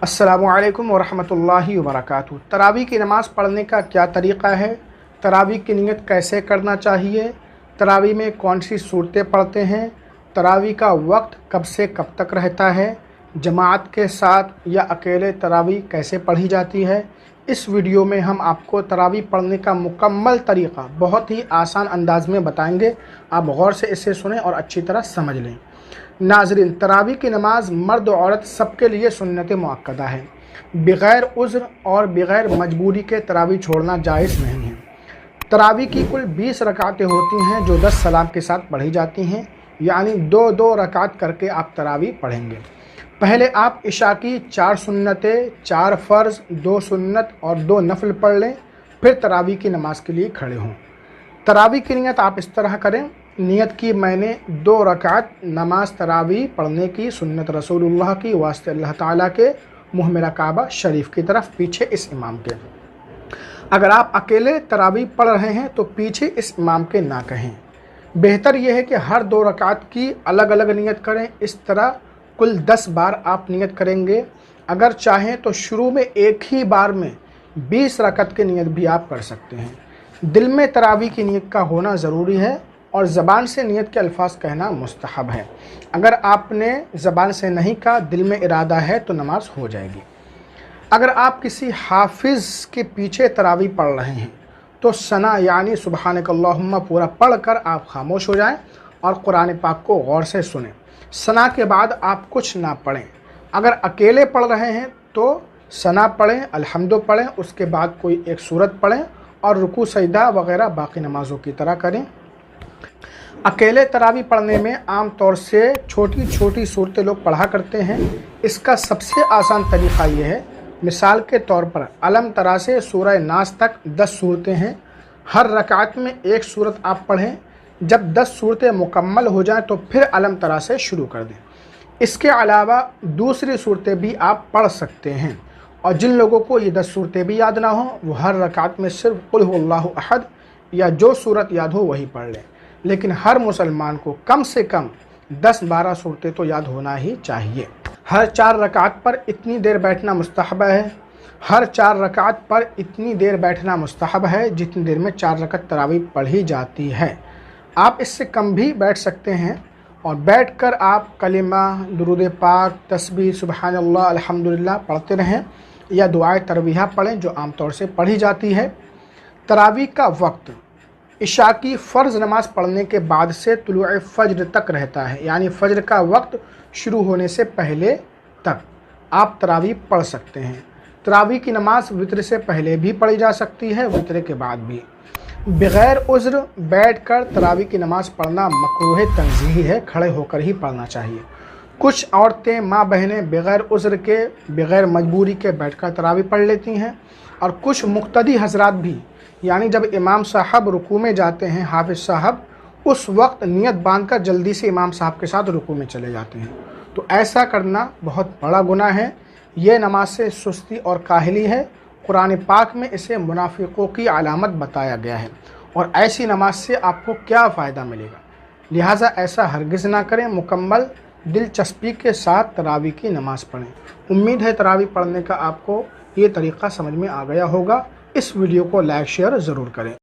अस्सलामुअलैकुम वरहमतुल्लाहि वबरकातुहू। तरावी की नमाज़ पढ़ने का क्या तरीक़ा है, तरावी की नियत कैसे करना चाहिए, तरावी में कौन सी सूरतें पढ़ते हैं, तरावी का वक्त कब से कब तक रहता है, जमात के साथ या अकेले तरावी कैसे पढ़ी जाती है, इस वीडियो में हम आपको तरावी पढ़ने का मुकम्मल तरीक़ा बहुत ही आसान अंदाज में बताएंगे। आप गौर से इसे सुनें और अच्छी तरह समझ लें। नाज़रीन, तरावी की नमाज़ मर्द और औरत सबके लिए सुन्नत मुअक्कदा है। बग़ैर उज़्र और बग़ैर मजबूरी के तरावी छोड़ना जायज़ नहीं है। तरावी की कुल 20 रकातें होती हैं जो 10 सलाम के साथ पढ़ी जाती हैं, यानी 2-2 रकात करके आप तरावी पढ़ेंगे। पहले आप इशा की 4 सुन्नतें, 4 फ़र्ज़, 2 सुन्नत और 2 नफल पढ़ लें, फिर तरावी की नमाज़ के लिए खड़े हों। तरावी की नियत आप इस तरह करें। नियत की मैंने 2 रकात नमाज तरावी पढ़ने की, सुन्नत रसूलुल्लाह की, वास्ते अल्लाह ताला के, मुँह मेरा काबा शरीफ की तरफ, पीछे इस इमाम के। अगर आप अकेले तरावी पढ़ रहे हैं तो पीछे इस इमाम के ना कहें। बेहतर यह है कि हर 2 रकात की अलग अलग नियत करें। इस तरह कुल 10 बार आप नियत करेंगे। अगर चाहें तो शुरू में एक ही बार में 20 रकात की नियत भी आप कर सकते हैं। दिल में तरावी की नियत का होना ज़रूरी है और ज़बान से नियत के अल्फाज कहना मुस्तहब है। अगर आपने ज़बान से नहीं कहा, दिल में इरादा है, तो नमाज हो जाएगी। अगर आप किसी हाफिज़ के पीछे तरावी पढ़ रहे हैं तो सना यानी सुबहानक अल्लाहुम्मा पूरा पढ़ कर आप खामोश हो जाएं और कुरान पाक को गौर से सुनें। सना के बाद आप कुछ ना पढ़ें। अगर अकेले पढ़ रहे हैं तो सना पढ़ें, अल्हम्दु पढ़ें, उसके बाद कोई एक सूरत पढ़ें और रुकू सजदा वगैरह बाकी नमाज़ों की तरह करें। अकेले तरावी पढ़ने में आम तौर से छोटी छोटी सूरतें लोग पढ़ा करते हैं। इसका सबसे आसान तरीक़ा ये है, मिसाल के तौर पर अलम तरा से सूरह नास तक 10 सूरतें हैं। हर रकात में एक सूरत आप पढ़ें। जब 10 सूरतें मुकम्मल हो जाएं तो फिर अलम तरा से शुरू कर दें। इसके अलावा दूसरी सूरतें भी आप पढ़ सकते हैं। और जिन लोगों को ये 10 सूरतें भी याद ना हो, वो हर रकात में सिर्फ कुल हुवल्लाहु अहद या जो सूरत याद हो वही पढ़ लें। लेकिन हर मुसलमान को कम से कम 10-12 सूरतें तो याद होना ही चाहिए। हर 4 रकात पर इतनी देर बैठना मुस्तहब है। हर 4 रकात पर इतनी देर बैठना मुस्तहब है जितनी देर में 4 रकात तरावी पढ़ी जाती है। आप इससे कम भी बैठ सकते हैं और बैठकर आप कलिमा, दुरूद पाक, तस्बीह, सुबहानल्लाह, अल्हम्दुलिल्लाह पढ़ते रहें या दुआए तरवीहा पढ़ें जो आमतौर से पढ़ी जाती है। तरावी का वक्त इशा की फ़र्ज़ नमाज़ पढ़ने के बाद से तुलूए फ़ज्र तक रहता है, यानी फ़ज्र का वक्त शुरू होने से पहले तक आप तरावी पढ़ सकते हैं। तरावी की नमाज़ वित्र से पहले भी पढ़ी जा सकती है, वित्र के बाद भी। बग़ैर उज़्र बैठकर तरावी की नमाज़ पढ़ना मकरूह तंज़ीही है, खड़े होकर ही पढ़ना चाहिए। कुछ औरतें, माँ बहनें बग़ैर उज़्र के, बग़ैर मजबूरी के बैठकर तरावी पढ़ लेती हैं। और कुछ मुक़्तदी हज़रात भी, यानी जब इमाम साहब रुकू में जाते हैं, हाफिज़ साहब, उस वक्त नियत बांधकर जल्दी से इमाम साहब के साथ रुकू में चले जाते हैं। तो ऐसा करना बहुत बड़ा गुनाह है। ये नमाज से सुस्ती और काहली है। कुरान पाक में इसे मुनाफिकों की अलामत बताया गया है और ऐसी नमाज से आपको क्या फ़ायदा मिलेगा। लिहाजा ऐसा हरगिज़ ना करें। मुकम्मल दिलचस्पी के साथ तरावी की नमाज़ पढ़ें। उम्मीद है तरावी पढ़ने का आपको ये तरीक़ा समझ में आ गया होगा। इस वीडियो को लाइक शेयर ज़रूर करें।